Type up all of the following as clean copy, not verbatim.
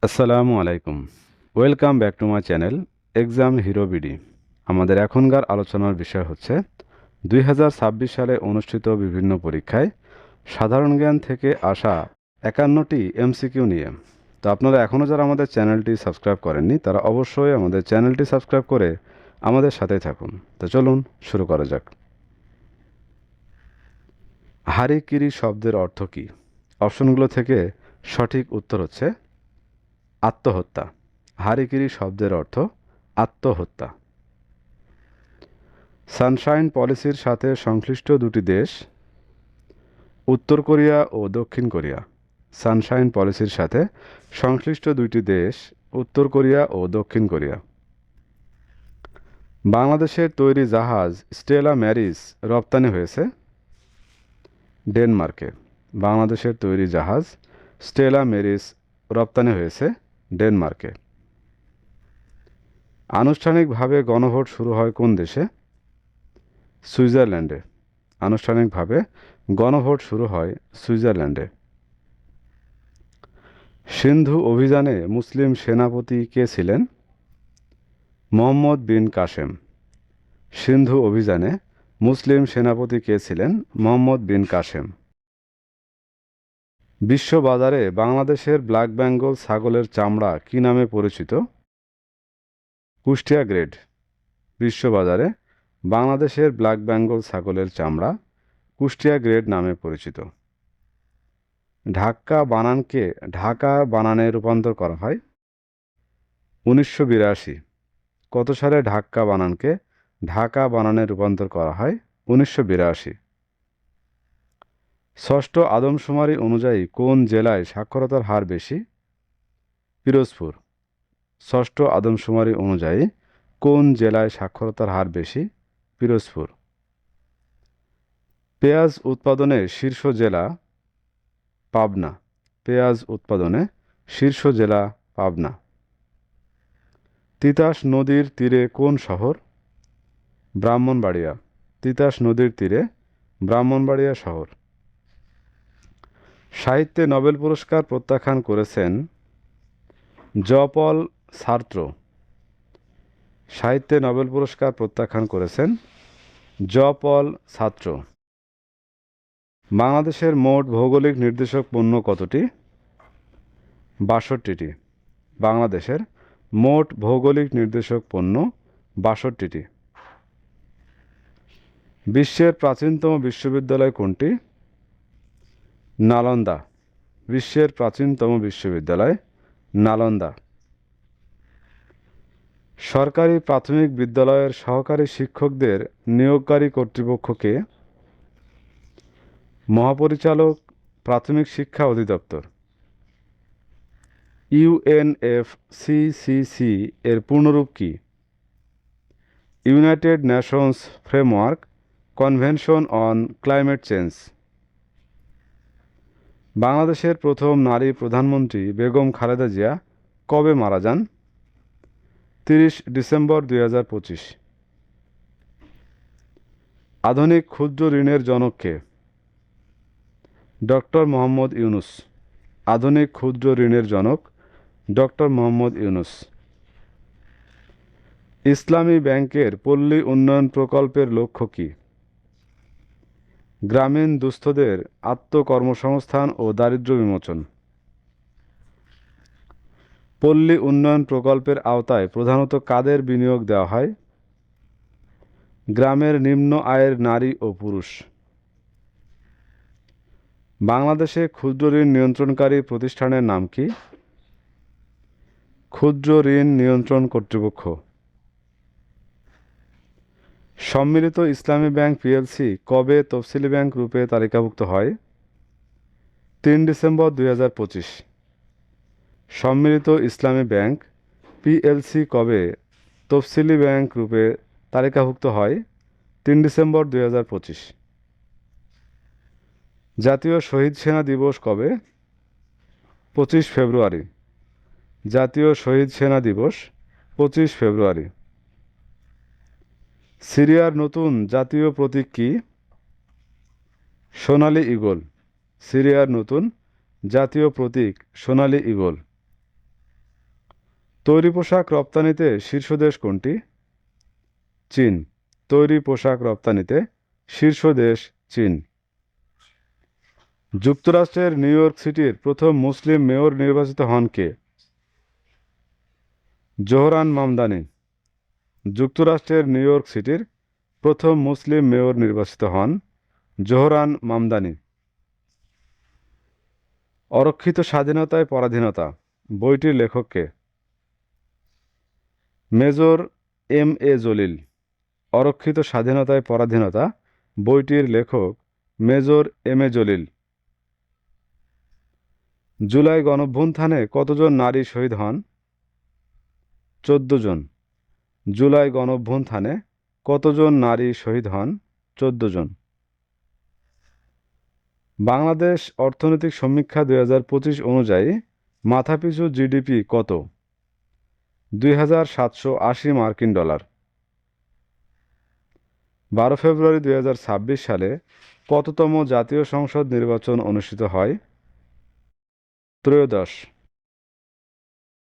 আসসালামু আলাইকুম। Welcome back to my channel exam hero BD. আমাদের এখনকার আলোচনার বিষয় হচ্ছে 2026 সালে অনুষ্ঠিত বিভিন্ন পরীক্ষায় সাধারণ জ্ঞান থেকে আসা 51টি এমসিকিউ নিয়ে। তো আপনারা এখনও যারা আমাদের চ্যানেলটি সাবস্ক্রাইব করেননি তারা অবশ্যই আমাদের চ্যানেলটি সাবস্ক্রাইব করে আমাদের সাথেই থাকুন। তো চলুন শুরু করা যাক। হারিকিরি শব্দের অর্থ কী? অপশনগুলো থেকে সঠিক উত্তর হচ্ছে আত্মহত্যা। হারিকিরি শব্দের অর্থ আত্মহত্যা। সানশাইন পলিসির সাথে সংশ্লিষ্ট দুটি দেশ উত্তর কোরিয়া ও দক্ষিণ কোরিয়া। সানশাইন পলিসির সাথে সংশ্লিষ্ট দুইটি দেশ উত্তর কোরিয়া ও দক্ষিণ কোরিয়া। বাংলাদেশের তৈরি জাহাজ স্টেলা ম্যারিস রপ্তানি হয়েছে ডেনমার্কে। বাংলাদেশের তৈরি জাহাজ স্টেলা ম্যারিস রপ্তানি হয়েছে ডেনমার্কে। আনুষ্ঠানিকভাবে গণভোট শুরু হয় কোন দেশে? সুইজারল্যান্ডে। আনুষ্ঠানিকভাবে গণভোট শুরু হয় সুইজারল্যান্ডে। সিন্ধু অভিযানে মুসলিম সেনাপতি কে ছিলেন? মোহাম্মদ বিন কাসেম। সিন্ধু অভিযানে মুসলিম সেনাপতি কে ছিলেন? মোহাম্মদ বিন কাসেম। বিশ্ববাজারে বাংলাদেশের ব্ল্যাক বেঙ্গল ছাগলের চামড়া কী নামে পরিচিত? কুষ্টিয়া গ্রেড। বিশ্ববাজারে বাংলাদেশের ব্ল্যাক বেঙ্গল ছাগলের চামড়া কুষ্টিয়া গ্রেড নামে পরিচিত। ঢাকা বানানকে ঢাকা বানানে রূপান্তর করা হয় 1982। কত সালে ঢাকা বানানকে ঢাকা বানানে রূপান্তর করা হয়? 1982। ষষ্ঠ আদমশুমারি অনুযায়ী কোন জেলায় সাক্ষরতার হার বেশি? পিরোজপুর। ষষ্ঠ আদমশুমারি অনুযায়ী কোন জেলায় সাক্ষরতার হার বেশি? পিরোজপুর। পেঁয়াজ উৎপাদনে শীর্ষ জেলা পাবনা। পেঁয়াজ উৎপাদনে শীর্ষ জেলা পাবনা। তিতাস নদীর তীরে কোন শহর? ব্রাহ্মণবাড়িয়া। তিতাস নদীর তীরে ব্রাহ্মণবাড়িয়া শহর। সাহিত্যে নোবেল পুরস্কার প্রত্যাখ্যান করেছেন জন-পল সার্ত্র। সাহিত্যে নোবেল পুরস্কার প্রত্যাখ্যান করেছেন জন-পল সার্ত্র। বাংলাদেশের মোট ভৌগোলিক নির্দেশক পণ্য কতটি? ৬২টি। বাংলাদেশের মোট ভৌগোলিক নির্দেশক পণ্য ৬২টি। বিশ্বের প্রাচীনতম বিশ্ববিদ্যালয় কোনটি? নালন্দা। বিশ্বের প্রাচীনতম বিশ্ববিদ্যালয় নালন্দা। সরকারি প্রাথমিক বিদ্যালয়ের সহকারী শিক্ষকদের নিয়োগকারী কর্তৃপক্ষকে মহাপরিচালক প্রাথমিক শিক্ষা অধিদপ্তর। ইউএনএফসিসিসি এর পূর্ণরূপ কি? United Nations framework convention on climate change. বাংলাদেশের প্রথম নারী প্রধানমন্ত্রী বেগম খালেদা জিয়া কবে মারা যান? 30 ডিসেম্বর 2025। আধুনিক ক্ষুদ্র ঋণের জনক কে? ডক্টর মোহাম্মদ ইউনুস। আধুনিক ক্ষুদ্র ঋণের জনক ডক্টর মোহাম্মদ ইউনুস। ইসলামী ব্যাংকের পল্লী উন্নয়ন প্রকল্পের লক্ষ্য কী? গ্রামীণ দুস্থদের আত্মকর্মসংস্থান ও দারিদ্র্য বিমোচন। পল্লী উন্নয়ন প্রকল্পের আওতায় প্রধানত কাদের বিনিয়োগ দেওয়া হয়? গ্রামের নিম্ন আয়ের নারী ও পুরুষ। বাংলাদেশে ক্ষুদ্র ঋণ নিয়ন্ত্রণকারী প্রতিষ্ঠানের নাম কি? ক্ষুদ্র ঋণ নিয়ন্ত্রণ কর্তৃপক্ষ। সম্মিলিত ইসলামী ব্যাংক পিএলসি কবে তফসিলি ব্যাংক রূপে তালিকাভুক্ত হয়? 3 ডিসেম্বর 2025। সম্মিলিত ইসলামী ব্যাংক পিএলসি কবে তফসিলি ব্যাংক রূপে তালিকাভুক্ত হয়? 3 ডিসেম্বর 2025। জাতীয় শহীদ সেনা দিবস কবে? 25 ফেব্রুয়ারি। জাতীয় শহীদ সেনা দিবস 25 ফেব্রুয়ারি। সিরিয়ার নতুন জাতীয় প্রতীক কি? সোনালী ঈগল। সিরিয়ার নতুন জাতীয় প্রতীক সোনালী ঈগল। তৈরি পোশাক রপ্তানিতে শীর্ষ দেশ কোনটি? চীন। তৈরি পোশাক রপ্তানিতে শীর্ষ দেশ চীন। যুক্তরাষ্ট্রের নিউ ইয়র্ক সিটির প্রথম মুসলিম মেয়র নির্বাচিত হন কে? জোহরান মামদানি। যুক্তরাষ্ট্রের নিউ ইয়র্ক সিটির প্রথম মুসলিম মেয়র নির্বাচিত হন জোহরান মামদানি। অরক্ষিত স্বাধীনতায় পরাধীনতা বইটির লেখক কে? Major M A Jalil. অরক্ষিত স্বাধীনতায় পরাধীনতা বইটির লেখক major M A Jalil. July গণঅভ্যুত্থানে কতজন নারী শহীদ হন? 14 জন। জুলাই গণঅভ্যুত্থানে কতজন নারী শহীদ হন? 14 জন। বাংলাদেশ অর্থনৈতিক সমীক্ষা 2025 অনুযায়ী মাথাপিছু জিডিপি কত? 2780 মার্কিন ডলার। 12 ফেব্রুয়ারি 2026 সালে কততম জাতীয় সংসদ নির্বাচন অনুষ্ঠিত হয়? ত্রয়োদশ।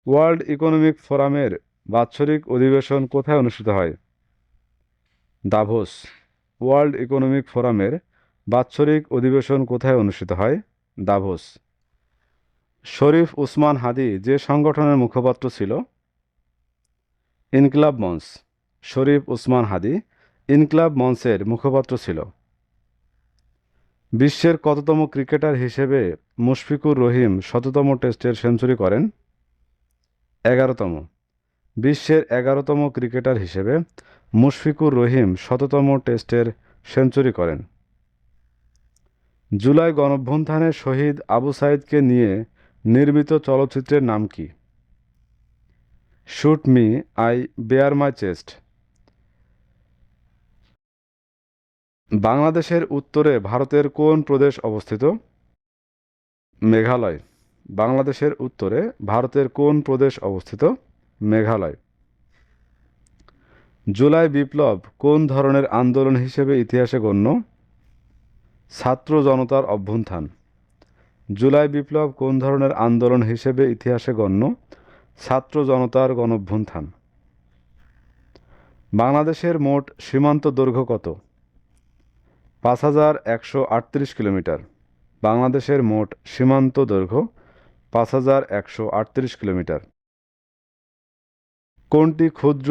ওয়ার্ল্ড ইকোনমিক ফোরামের বাৎসরিক অধিবেশন কোথায় অনুষ্ঠিত হয়? দাভোস। ওয়ার্ল্ড ইকোনমিক ফোরামের বাৎসরিক অধিবেশন কোথায় অনুষ্ঠিত হয়? দাভোস। শরীফ উসমান হাদি যে সংগঠনের মুখপাত্র ছিল? ইনকিলাব মঞ্চ। শরীফ উসমান হাদি ইনকিলাব মঞ্চের মুখপাত্র ছিল। বিশ্বের কততম ক্রিকেটার হিসেবে মুশফিকুর রহিম শততম টেস্টের সেঞ্চুরি করেন? 11তম। বিশ্বের 11তম ক্রিকেটার হিসেবে মুশফিকুর রহিম শততম টেস্টের সেঞ্চুরি করেন। জুলাই গণঅভ্যুত্থানে শহীদ আবু সাঈদকে নিয়ে নির্মিত চলচ্চিত্রের নাম কি? Shoot me, I bare my chest. বাংলাদেশের উত্তরে ভারতের কোন প্রদেশ অবস্থিত? মেঘালয়। বাংলাদেশের উত্তরে ভারতের কোন প্রদেশ অবস্থিত? মেঘালয়। জুলাই বিপ্লব কোন ধরনের আন্দোলন হিসেবে ইতিহাসে গণ্য? ছাত্র জনতার অভ্যুত্থান। জুলাই বিপ্লব কোন ধরনের আন্দোলন হিসেবে ইতিহাসে গণ্য? ছাত্র জনতার গণঅভ্যুত্থান। বাংলাদেশের মোট সীমান্ত দৈর্ঘ্য কত? 5138 কিলোমিটার। বাংলাদেশের মোট সীমান্ত দৈর্ঘ্য 5138 কিলোমিটার। কোনটি ক্ষুদ্র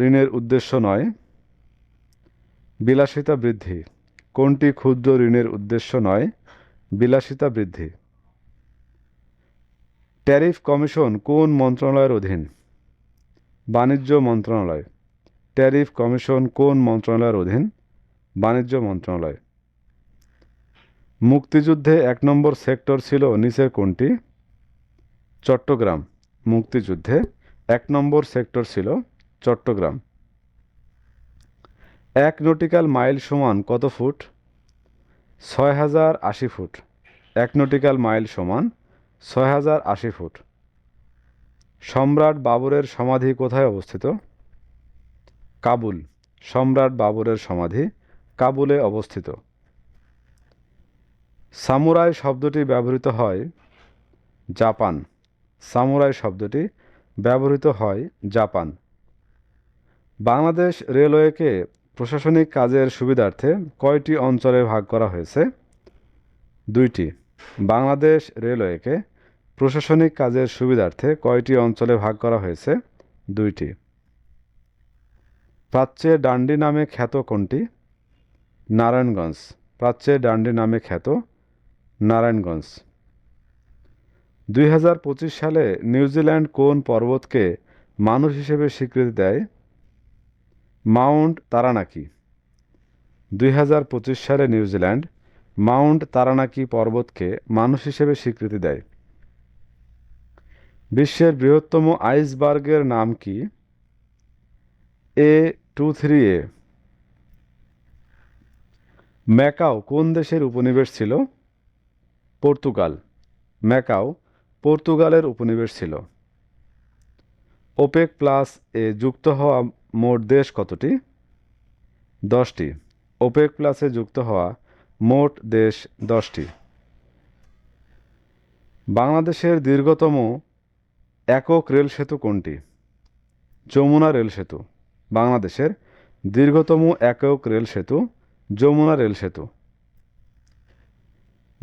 ঋণের উদ্দেশ্য নয়? বিলাসিতা বৃদ্ধি। কোনটি ক্ষুদ্র ঋণের উদ্দেশ্য নয়? বিলাসিতা বৃদ্ধি। ট্যারিফ কমিশন কোন মন্ত্রণালয়ের অধীন? বাণিজ্য মন্ত্রণালয়। ট্যারিফ কমিশন কোন মন্ত্রণালয়ের অধীন? বাণিজ্য মন্ত্রণালয়। মুক্তিযুদ্ধে 1 নম্বর সেক্টর ছিল নিচের কোনটি? চট্টগ্রাম। মুক্তিযুদ্ধে 1 নম্বর সেক্টর ছিল চট্টগ্রাম। 1 নটিক্যাল মাইল সমান কত ফুট? 6080 ফুট। 1 নটিক্যাল মাইল সমান 6080 ফুট। সম্রাট বাবরের সমাধি কোথায় অবস্থিত? কাবুল। সম্রাট বাবরের সমাধি কাবুলে অবস্থিত। সামুরাই শব্দটি ব্যবহৃত হয় জাপান। সামুরাই শব্দটি ব্যবহৃত হয় জাপান। বাংলাদেশ রেলওয়েকে প্রশাসনিক কাজের সুবিধার্থে কয়টি অঞ্চলে ভাগ করা হয়েছে? 2টি। বাংলাদেশ রেলওয়েকে প্রশাসনিক কাজের সুবিধার্থে কয়টি অঞ্চলে ভাগ করা হয়েছে? 2টি। প্রাচ্যের ডান্ডি নামে খ্যাত কোনটি? নারায়ণগঞ্জ। প্রাচ্যের ডান্ডি নামে খ্যাত নারায়ণগঞ্জ। 2025 সালে নিউজিল্যান্ড কোন পর্বতকে মানুষ হিসেবে স্বীকৃতি দেয়? Mount Taranaki. 2025 সালে নিউজিল্যান্ড মাউন্ট তারানাকি পর্বতকে মানুষ হিসেবে স্বীকৃতি দেয়। বিশ্বের বৃহত্তম আইসবার্গের নাম কি? A23A। ম্যাকাও কোন দেশের উপনিবেশ ছিল? পর্তুগাল। ম্যাকাও পর্তুগালের উপনিবেশ ছিল। ওপেক প্লাস এ যুক্ত হওয়া মোট দেশ কতটি? 10টি। ওপেক প্লাসে যুক্ত হওয়া মোট দেশ 10টি। বাংলাদেশের দীর্ঘতম একক রেল সেতু কোনটি? যমুনা রেল সেতু। বাংলাদেশের দীর্ঘতম একক রেল সেতু যমুনা রেল সেতু।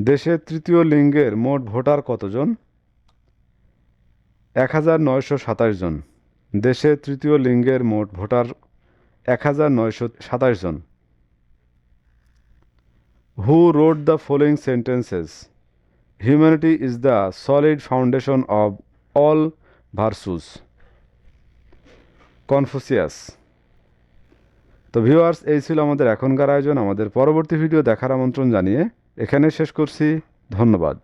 দেশের তৃতীয় লিঙ্গের মোট ভোটার কতজন? 1927 জন। দেশের তৃতীয় লিঙ্গের মোট ভোটার 1927 জন। Who wrote the following sentences? Humanity is the solid foundation of all virtues. Confucius. তো ভিউয়ার্স, এই ছিল আমাদের এখনকার আয়োজন। আমাদের পরবর্তী ভিডিও দেখার আমন্ত্রণ জানিয়ে এখানে শেষ করছি। ধন্যবাদ।